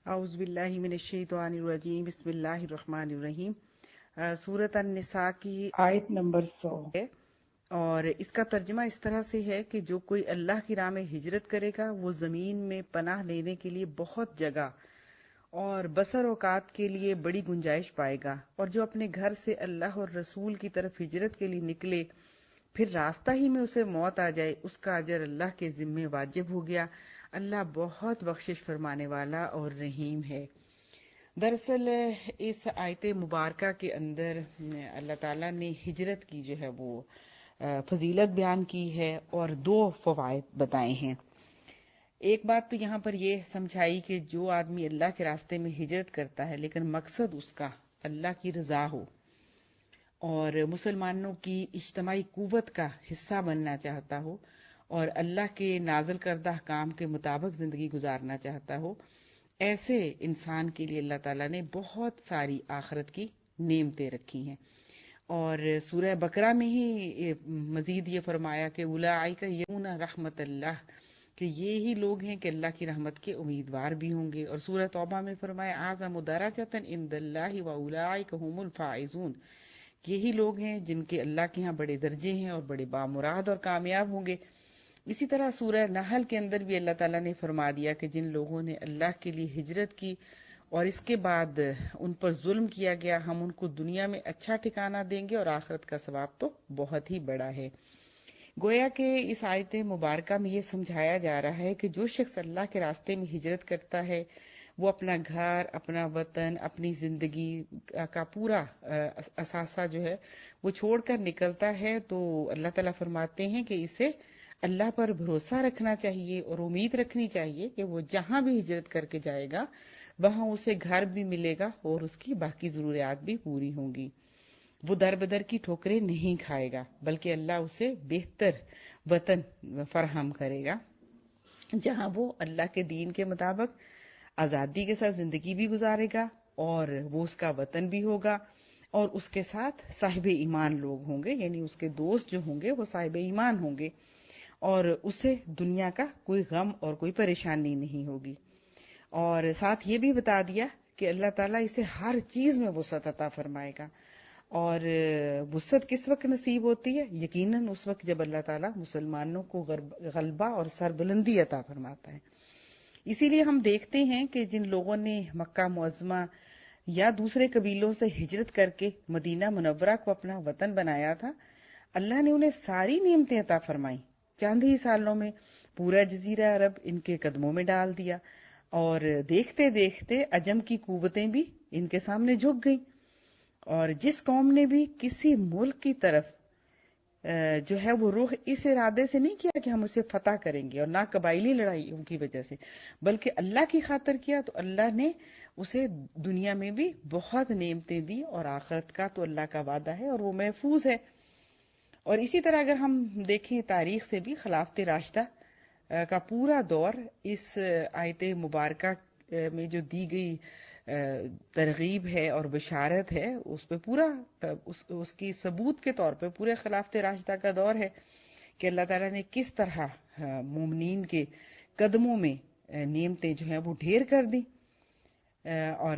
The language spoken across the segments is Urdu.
اعوذ باللہ من الشیطان الرجیم، بسم اللہ الرحمن الرحیم۔ سورۃ النساء کی آیت نمبر 100۔ ہے اور اس کا ترجمہ اس طرح سے ہے کہ جو کوئی اللہ کی راہ میں ہجرت کرے گا وہ زمین میں پناہ لینے کے لیے بہت جگہ اور بسر اوقات کے لیے بڑی گنجائش پائے گا، اور جو اپنے گھر سے اللہ اور رسول کی طرف ہجرت کے لیے نکلے پھر راستہ ہی میں اسے موت آ جائے، اس کا اجر اللہ کے ذمے واجب ہو گیا۔ اللہ بہت بخشش فرمانے والا اور رحیم ہے۔ دراصل اس آیت مبارکہ کے اندر اللہ تعالیٰ نے ہجرت کی جو ہے وہ فضیلت بیان کی ہے اور دو فوائد بتائے ہیں۔ ایک بات تو یہاں پر یہ سمجھائی کہ جو آدمی اللہ کے راستے میں ہجرت کرتا ہے لیکن مقصد اس کا اللہ کی رضا ہو اور مسلمانوں کی اجتماعی قوت کا حصہ بننا چاہتا ہو اور اللہ کے نازل کردہ احکام کے مطابق زندگی گزارنا چاہتا ہو، ایسے انسان کے لیے اللہ تعالیٰ نے بہت ساری آخرت کی نعمتیں رکھی ہیں۔ اور سورہ بقرہ میں ہی مزید یہ فرمایا کہ اولئک یرجون رحمت اللہ، کہ یہی لوگ ہیں کہ اللہ کی رحمت کے امیدوار بھی ہوں گے۔ اور سورہ توبہ میں فرمایا اعظم درجۃ عند اللہ واولئک هم الفائزون، یہی لوگ ہیں جن کے اللہ کے ہاں بڑے درجے ہیں اور بڑے بامراد اور کامیاب ہوں گے۔ اسی طرح سورہ نحل کے اندر بھی اللہ تعالیٰ نے فرما دیا کہ جن لوگوں نے اللہ کے لیے ہجرت کی اور اس کے بعد ان پر ظلم کیا گیا، ہم ان کو دنیا میں اچھا ٹھکانہ دیں گے اور آخرت کا ثواب تو بہت ہی بڑا ہے۔ گویا کہ اس آیت مبارکہ میں یہ سمجھایا جا رہا ہے کہ جو شخص اللہ کے راستے میں ہجرت کرتا ہے وہ اپنا گھر، اپنا وطن، اپنی زندگی کا پورا اثاثہ جو ہے وہ چھوڑ کر نکلتا ہے، تو اللہ تعالیٰ فرماتے ہیں کہ اسے اللہ پر بھروسہ رکھنا چاہیے اور امید رکھنی چاہیے کہ وہ جہاں بھی ہجرت کر کے جائے گا وہاں اسے گھر بھی ملے گا اور اس کی باقی ضروریات بھی پوری ہوں گی۔ وہ در بدر کی ٹھوکریں نہیں کھائے گا بلکہ اللہ اسے بہتر وطن فراہم کرے گا جہاں وہ اللہ کے دین کے مطابق آزادی کے ساتھ زندگی بھی گزارے گا اور وہ اس کا وطن بھی ہوگا، اور اس کے ساتھ صاحب ایمان لوگ ہوں گے، یعنی اس کے دوست جو ہوں گے وہ صاحب ایمان ہوں گے، اور اسے دنیا کا کوئی غم اور کوئی پریشانی نہیں ہوگی۔ اور ساتھ یہ بھی بتا دیا کہ اللہ تعالیٰ اسے ہر چیز میں وسعت عطا فرمائے گا، اور وسعت کس وقت نصیب ہوتی ہے؟ یقیناً اس وقت جب اللہ تعالیٰ مسلمانوں کو غلبہ اور سربلندی عطا فرماتا ہے۔ اسی لیے ہم دیکھتے ہیں کہ جن لوگوں نے مکہ معظمہ یا دوسرے قبیلوں سے ہجرت کر کے مدینہ منورہ کو اپنا وطن بنایا تھا، اللہ نے انہیں ساری نعمتیں عطا فرمائیں، چند ہی سالوں میں پورا جزیرہ عرب ان کے قدموں میں ڈال دیا، اور دیکھتے دیکھتے عجم کی قوتیں بھی ان کے سامنے جھک گئیں، اور جس قوم نے بھی کسی ملک کی طرف جو ہے وہ رخ اس ارادے سے نہیں کیا کہ ہم اسے فتح کریں گے، اور نہ قبائلی لڑائیوں کی وجہ سے، بلکہ اللہ کی خاطر کیا، تو اللہ نے اسے دنیا میں بھی بہت نعمتیں دی، اور آخرت کا تو اللہ کا وعدہ ہے اور وہ محفوظ ہے۔ اور اسی طرح اگر ہم دیکھیں تاریخ سے بھی، خلافت راشدہ کا پورا دور اس آیت مبارکہ میں جو دی گئی ترغیب ہے اور بشارت ہے اس پہ پورا اس کی ثبوت کے طور پہ پورے خلافت راشدہ کا دور ہے کہ اللہ تعالیٰ نے کس طرح مومنین کے قدموں میں نعمتیں جو ہیں وہ ڈھیر کر دی۔ اور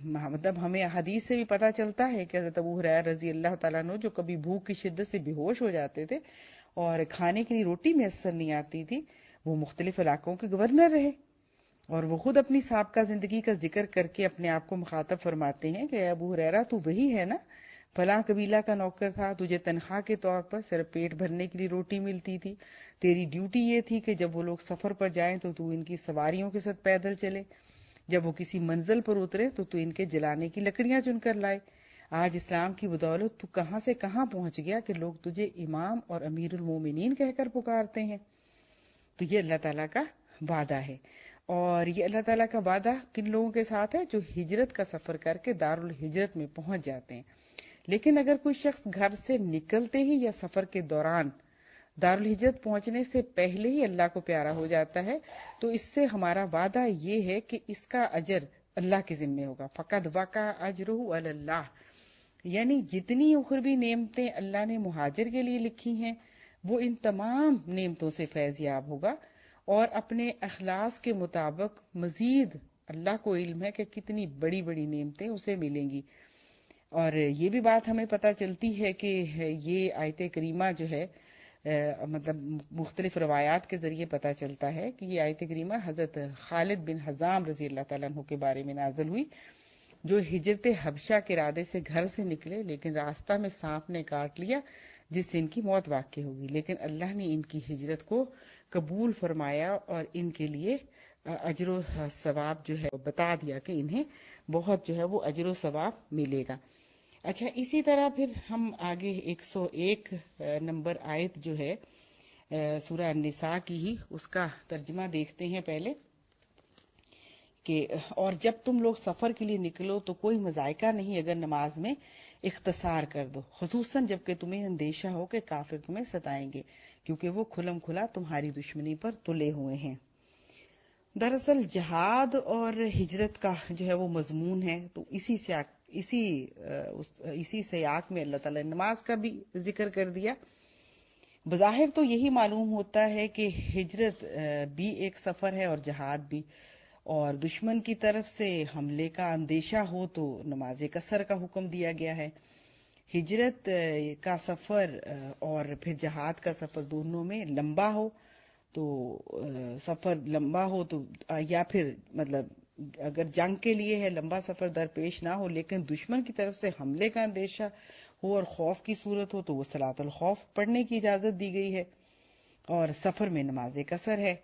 مطلب ہمیں حدیث سے بھی پتہ چلتا ہے کہ حضرت ابو ہریرہ رضی اللہ تعالیٰ عنہ جو کبھی بھوک کی شدت سے بے ہوش ہو جاتے تھے اور کھانے کے لیے روٹی میسر نہیں آتی تھی، وہ مختلف علاقوں کے گورنر رہے، اور وہ خود اپنی سابقہ زندگی کا ذکر کر کے اپنے آپ کو مخاطب فرماتے ہیں کہ ابو ہریرہ تو وہی ہے نا، فلاں قبیلہ کا نوکر تھا، تجھے تنخواہ کے طور پر صرف پیٹ بھرنے کے لیے روٹی ملتی تھی، تیری ڈیوٹی یہ تھی کہ جب وہ لوگ سفر پر جائیں تو ان کی سواریوں کے ساتھ پیدل چلے، جب وہ کسی منزل پر اترے تو ان کے جلانے کی لکڑیاں چن کر لائے۔ آج اسلام کی بدولت تو کہاں سے کہاں پہنچ گیا کہ لوگ تجھے امام اور امیر المومنین کہہ کر پکارتے ہیں۔ تو یہ اللہ تعالیٰ کا وعدہ ہے، اور یہ اللہ تعالیٰ کا وعدہ کن لوگوں کے ساتھ ہے؟ جو ہجرت کا سفر کر کے دارالہجرت میں پہنچ جاتے ہیں۔ لیکن اگر کوئی شخص گھر سے نکلتے ہی یا سفر کے دوران دارالہجرت پہنچنے سے پہلے ہی اللہ کو پیارا ہو جاتا ہے، تو اس سے ہمارا وعدہ یہ ہے کہ اس کا اجر اللہ کے ذمہ ہوگا۔ فقد وقع اجرہ علی اللہ، یعنی جتنی اخروی نعمتیں اللہ نے مہاجر کے لیے لکھی ہیں وہ ان تمام نعمتوں سے فیض یاب ہوگا، اور اپنے اخلاص کے مطابق مزید اللہ کو علم ہے کہ کتنی بڑی بڑی نعمتیں اسے ملیں گی. اور یہ بھی بات ہمیں پتہ چلتی ہے کہ یہ آیت کریمہ جو ہے مطلب مختلف روایات کے ذریعے پتہ چلتا ہے کہ یہ آیت کریمہ حضرت خالد بن حزام رضی اللہ تعالیٰ عنہ کے بارے میں نازل ہوئی، جو ہجرت حبشہ کے ارادے سے گھر سے نکلے، لیکن راستہ میں سانپ نے کاٹ لیا جس سے ان کی موت واقع ہوگی، لیکن اللہ نے ان کی ہجرت کو قبول فرمایا اور ان کے لیے اجر و ثواب جو ہے بتا دیا کہ انہیں بہت جو ہے وہ اجر و ثواب ملے گا. اچھا، اسی طرح پھر ہم آگے 101 نمبر آیت جو ہے سورہ النساء کی ہی اس کا ترجمہ دیکھتے ہیں پہلے کہ اور جب تم لوگ سفر کے لیے نکلو تو کوئی مذائقہ نہیں اگر نماز میں اختصار کر دو، خصوصاً جب کہ تمہیں اندیشہ ہو کہ کافر تمہیں ستائیں گے، کیونکہ وہ کھلم کھلا تمہاری دشمنی پر تلے ہوئے ہیں. دراصل جہاد اور ہجرت کا جو ہے وہ مضمون ہے، تو اسی سیاق میں اللہ تعالیٰ نے نماز کا بھی ذکر کر دیا. بظاہر تو یہی معلوم ہوتا ہے کہ ہجرت بھی ایک سفر ہے اور جہاد بھی، اور دشمن کی طرف سے حملے کا اندیشہ ہو تو نماز قصر کا حکم دیا گیا ہے. ہجرت کا سفر اور پھر جہاد کا سفر دونوں میں لمبا ہو تو سفر لمبا ہو تو یا پھر مطلب اگر جنگ کے لیے ہے لمبا سفر درپیش نہ ہو لیکن دشمن کی طرف سے حملے کا اندیشہ ہو اور خوف کی صورت ہو تو وہ صلاۃ الخوف پڑھنے کی اجازت دی گئی ہے، اور سفر میں نماز قصر ہے.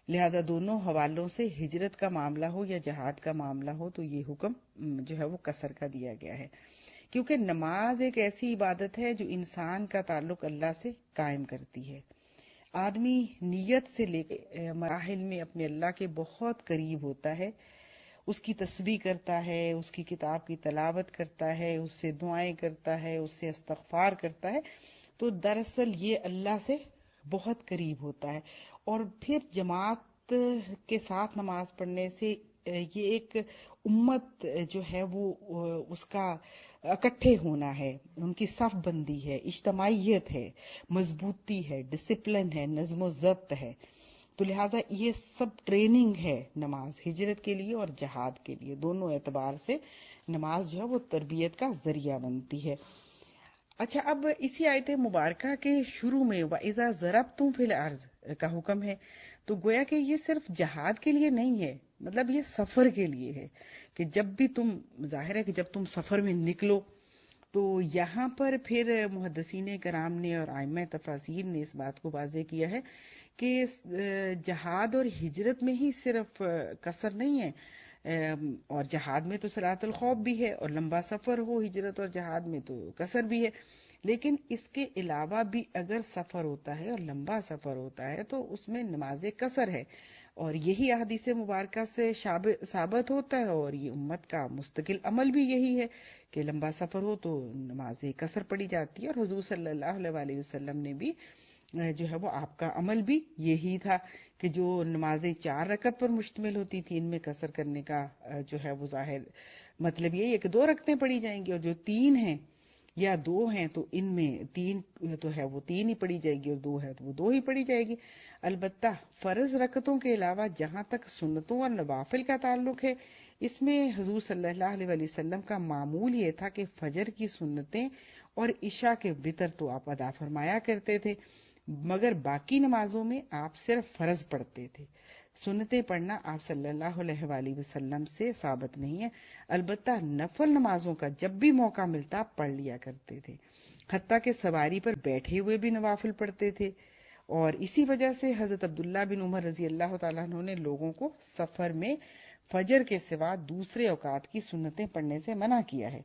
لہذا دونوں حوالوں سے ہجرت کا معاملہ ہو یا جہاد کا معاملہ ہو تو یہ حکم جو ہے وہ قصر کا دیا گیا ہے، کیونکہ نماز ایک ایسی عبادت ہے جو انسان کا تعلق اللہ سے قائم کرتی ہے. آدمی نیت سے لے کے مراحل میں اپنے اللہ کے بہت قریب ہوتا ہے، اس کی تسبیح کرتا ہے، اس کی کتاب کی تلاوت کرتا ہے، اس سے دعائیں کرتا ہے، اس سے استغفار کرتا ہے، تو دراصل یہ اللہ سے بہت قریب ہوتا ہے. اور پھر جماعت کے ساتھ نماز پڑھنے سے یہ ایک امت جو ہے وہ اس کا اکٹھے ہونا ہے، ان کی صف بندی ہے، اجتماعیت ہے، مضبوطی ہے، ڈسپلن ہے، نظم و ضبط ہے. تو لہٰذا یہ سب ٹریننگ ہے نماز ہجرت کے لیے اور جہاد کے لیے، دونوں اعتبار سے نماز جو ہے وہ تربیت کا ذریعہ بنتی ہے. اچھا، اب اسی آیت مبارکہ کے شروع میں وَإِذَا ضَرَبْتُمْ فِي الْأَرْضِ کا حکم ہے، تو گویا کہ یہ صرف جہاد کے لیے نہیں ہے، مطلب یہ سفر کے لیے ہے کہ جب بھی تم، ظاہر ہے کہ جب تم سفر میں نکلو تو یہاں پر پھر محدثین کرام نے اور ائمہ تفاسیر نے اس بات کو واضح کیا ہے کہ جہاد اور ہجرت میں ہی صرف قصر نہیں ہے، اور جہاد میں تو صلاۃ الخوف بھی ہے، اور لمبا سفر ہو ہجرت اور جہاد میں تو قصر بھی ہے، لیکن اس کے علاوہ بھی اگر سفر ہوتا ہے اور لمبا سفر ہوتا ہے تو اس میں نماز قصر ہے، اور یہی احادیث مبارکہ سے ثابت ہوتا ہے، اور یہ امت کا مستقل عمل بھی یہی ہے کہ لمبا سفر ہو تو نماز قصر پڑھی جاتی ہے. اور حضور صلی اللہ علیہ وسلم نے بھی جو ہے وہ آپ کا عمل بھی یہی تھا کہ جو نمازیں 4 رکعت پر مشتمل ہوتی تھی ان میں قصر کرنے کا جو ہے وہ ظاہر مطلب یہی ہے کہ 2 رکعتیں پڑھی جائیں گی، اور جو 3 ہیں یا 2 ہیں تو ان میں 3 تو ہے وہ 3 ہی پڑھی جائے گی، اور 2 ہے تو وہ 2 ہی پڑھی جائے گی. البتہ فرض رکعتوں کے علاوہ جہاں تک سنتوں اور نوافل کا تعلق ہے، اس میں حضور صلی اللہ علیہ وسلم کا معمول یہ تھا کہ فجر کی سنتیں اور عشاء کے وتر تو آپ ادا فرمایا کرتے تھے، مگر باقی نمازوں میں آپ صرف فرض پڑھتے تھے. سنتیں پڑھنا آپ صلی اللہ علیہ وآلہ وسلم سے ثابت نہیں ہے، البتہ نفل نمازوں کا جب بھی موقع ملتا پڑھ لیا کرتے تھے، حتیٰ کہ سواری پر بیٹھے ہوئے بھی نوافل پڑھتے تھے. اور اسی وجہ سے حضرت عبداللہ بن عمر رضی اللہ تعالیٰ عنہ نے لوگوں کو سفر میں فجر کے سوا دوسرے اوقات کی سنتیں پڑھنے سے منع کیا ہے،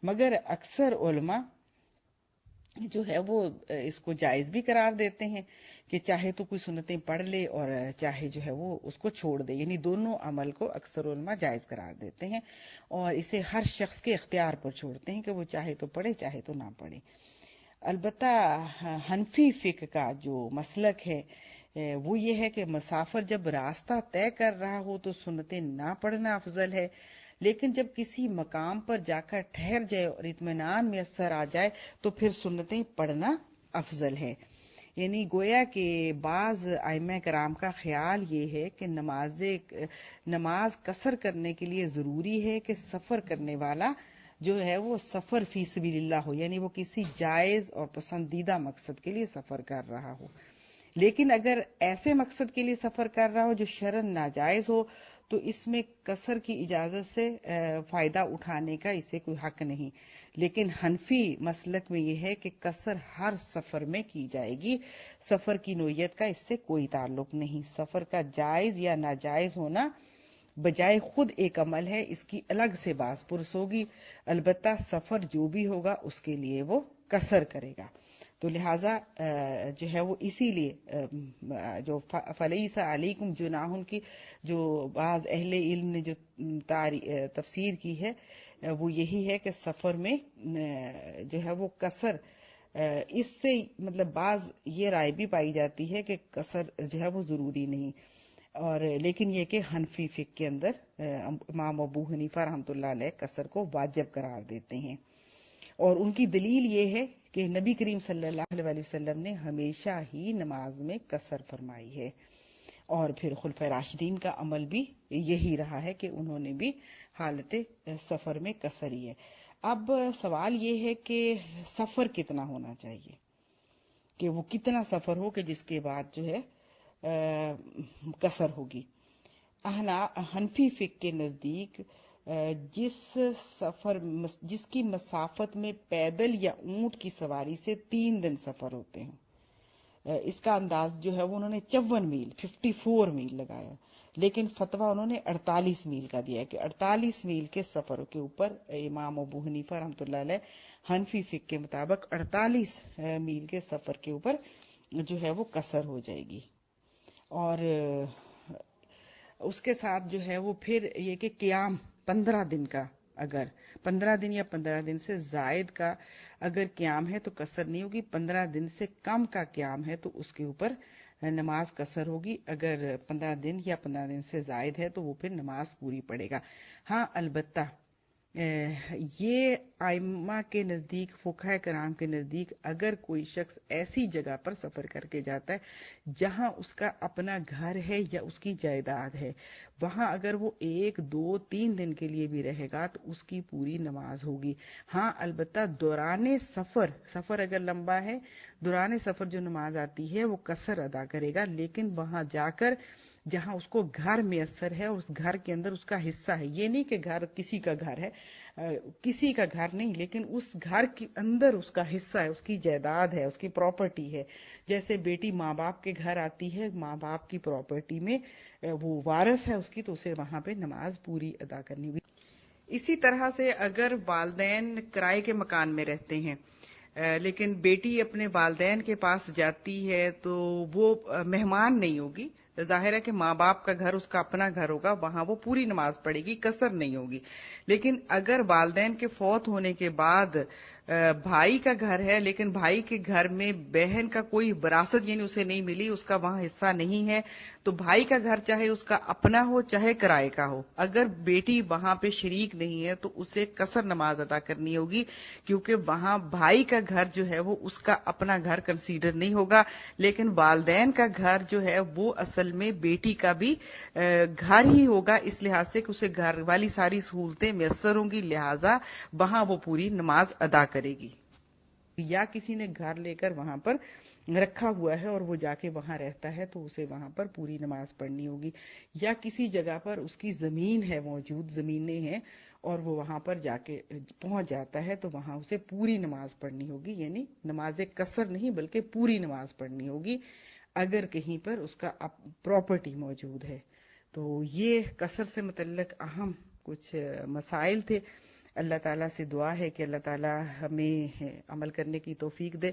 مگر اکثر علماء جو ہے وہ اس کو جائز بھی قرار دیتے ہیں کہ چاہے تو کوئی سنتیں پڑھ لے اور چاہے جو ہے وہ اس کو چھوڑ دے، یعنی دونوں عمل کو اکثر علماء جائز قرار دیتے ہیں اور اسے ہر شخص کے اختیار پر چھوڑتے ہیں کہ وہ چاہے تو پڑھے چاہے تو نہ پڑھے. البتہ حنفی فقہ کا جو مسلک ہے وہ یہ ہے کہ مسافر جب راستہ طے کر رہا ہو تو سنتیں نہ پڑھنا افضل ہے، لیکن جب کسی مقام پر جا کر ٹھہر جائے اور اطمینان میسر آ جائے تو پھر سنتیں پڑھنا افضل ہے. یعنی گویا کہ بعض ائمہ کرام کا خیال یہ ہے کہ نماز قصر کرنے کے لیے ضروری ہے کہ سفر کرنے والا جو ہے وہ سفر فی سبیل اللہ ہو، یعنی وہ کسی جائز اور پسندیدہ مقصد کے لیے سفر کر رہا ہو۔ لیکن اگر ایسے مقصد کے لیے سفر کر رہا ہو جو شرعاً ناجائز ہو تو اس میں قصر کی اجازت سے فائدہ اٹھانے کا اسے کوئی حق نہیں۔ لیکن حنفی مسلک میں یہ ہے کہ قصر ہر سفر میں کی جائے گی، سفر کی نوعیت کا اس سے کوئی تعلق نہیں۔ سفر کا جائز یا ناجائز ہونا بجائے خود ایک عمل ہے، اس کی الگ سے باز پرس ہوگی، البتہ سفر جو بھی ہوگا اس کے لیے وہ قصر کرے گا۔ تو لہٰذا جو ہے وہ اسی لیے جو فَلَيْسَ عَلَيْكُمْ جُنَاحٌ کی جو بعض اہل علم نے جو تفسیر کی ہے وہ یہی ہے کہ سفر میں جو ہے وہ قصر، اس سے مطلب بعض یہ رائے بھی پائی جاتی ہے کہ قصر جو ہے وہ ضروری نہیں، اور لیکن یہ کہ حنفی فقہ کے اندر امام ابو حنیفہ رحمۃ اللہ علیہ قصر کو واجب قرار دیتے ہیں، اور ان کی دلیل یہ ہے کہ نبی کریم صلی اللہ علیہ وسلم نے ہمیشہ ہی نماز میں قصر فرمائی ہے، اور پھر خلفائے راشدین کا عمل بھی یہی رہا ہے کہ انہوں نے بھی حالت سفر میں قصر ہی ہے۔ اب سوال یہ ہے کہ سفر کتنا ہونا چاہیے، کہ وہ کتنا سفر ہو کہ جس کے بعد جو ہے قصر ہوگی۔ حنفی فقہ کے نزدیک جس کی مسافت میں پیدل یا اونٹ کی سواری سے 3 دن سفر ہوتے ہیں، اس کا انداز جو ہے وہ انہوں نے 54 میل 54 میل لگایا، لیکن فتویٰ انہوں نے 48 میل کا دیا ہے کہ 48 میل کے سفر کے اوپر امام ابو حنیفہ رحمۃ اللہ علیہ حنفی فقہ کے مطابق 48 میل کے سفر کے اوپر جو ہے وہ قصر ہو جائے گی۔ اور اس کے ساتھ جو ہے وہ پھر یہ کہ قیام 15 دن کا، اگر 15 دن یا 15 دن سے زائد کا اگر قیام ہے تو قصر نہیں ہوگی، 15 دن سے کم کا قیام ہے تو اس کے اوپر نماز قصر ہوگی، اگر 15 دن یا 15 دن سے زائد ہے تو وہ پھر نماز پوری پڑے گا۔ ہاں البتہ یہ ائمہ کے نزدیک، فقہاء کرام کے نزدیک، اگر کوئی شخص ایسی جگہ پر سفر کر کے جاتا ہے جہاں اس کا اپنا گھر ہے یا اس کی جائیداد ہے، وہاں اگر وہ 1 2 3 دن کے لیے بھی رہے گا تو اس کی پوری نماز ہوگی۔ ہاں البتہ دوران سفر اگر لمبا ہے، دوران سفر جو نماز آتی ہے وہ قصر ادا کرے گا، لیکن وہاں جا کر جہاں اس کو گھر میسر ہے، اس گھر کے اندر اس کا حصہ ہے، یہ نہیں کہ گھر کسی کا گھر ہے، کسی کا گھر نہیں، لیکن اس گھر کے اندر اس کا حصہ ہے، اس کی جائیداد ہے، اس کی پراپرٹی ہے۔ جیسے بیٹی ماں باپ کے گھر آتی ہے، ماں باپ کی پراپرٹی میں وہ وارث ہے اس کی، تو اسے وہاں پہ نماز پوری ادا کرنی ہوگی۔ اسی طرح سے اگر والدین کرائے کے مکان میں رہتے ہیں لیکن بیٹی اپنے والدین کے پاس جاتی ہے تو وہ مہمان نہیں ہوگی، ظاہر ہے کہ ماں باپ کا گھر اس کا اپنا گھر ہوگا، وہاں وہ پوری نماز پڑھے گی، قصر نہیں ہوگی۔ لیکن اگر والدین کے فوت ہونے کے بعد بھائی کا گھر ہے، لیکن بھائی کے گھر میں بہن کا کوئی وراثت یعنی اسے نہیں ملی، اس کا وہاں حصہ نہیں ہے، تو بھائی کا گھر چاہے اس کا اپنا ہو چاہے کرائے کا ہو، اگر بیٹی وہاں پہ شریک نہیں ہے تو اسے قصر نماز ادا کرنی ہوگی، کیونکہ وہاں بھائی کا گھر جو ہے وہ اس کا اپنا گھر کنسیڈر نہیں ہوگا، لیکن والدین کا گھر جو ہے وہ اصل میں بیٹی کا بھی گھر ہی ہوگا، اس لحاظ سے کہ اسے گھر والی ساری سہولتیں میسر ہوں گی، لہٰذا وہاں وہ پوری نماز ادا کرے گی۔ یا کسی نے گھر لے کر وہاں پر رکھا ہوا ہے اور وہ جا کے وہاں رہتا ہے تو اسے وہاں پر پوری نماز پڑھنی ہوگی، یا کسی جگہ پر اس کی زمین ہے، موجود زمینیں ہیں اور وہ وہاں پر جا کے پہنچ جاتا ہے تو وہاں اسے پوری نماز پڑھنی ہوگی، یعنی نماز قصر نہیں بلکہ پوری نماز پڑھنی ہوگی اگر کہیں پر اس کا پراپرٹی موجود ہے۔ تو یہ قصر سے متعلق اہم کچھ مسائل تھے۔ اللہ تعالیٰ سے دعا ہے کہ اللہ تعالیٰ ہمیں عمل کرنے کی توفیق دے۔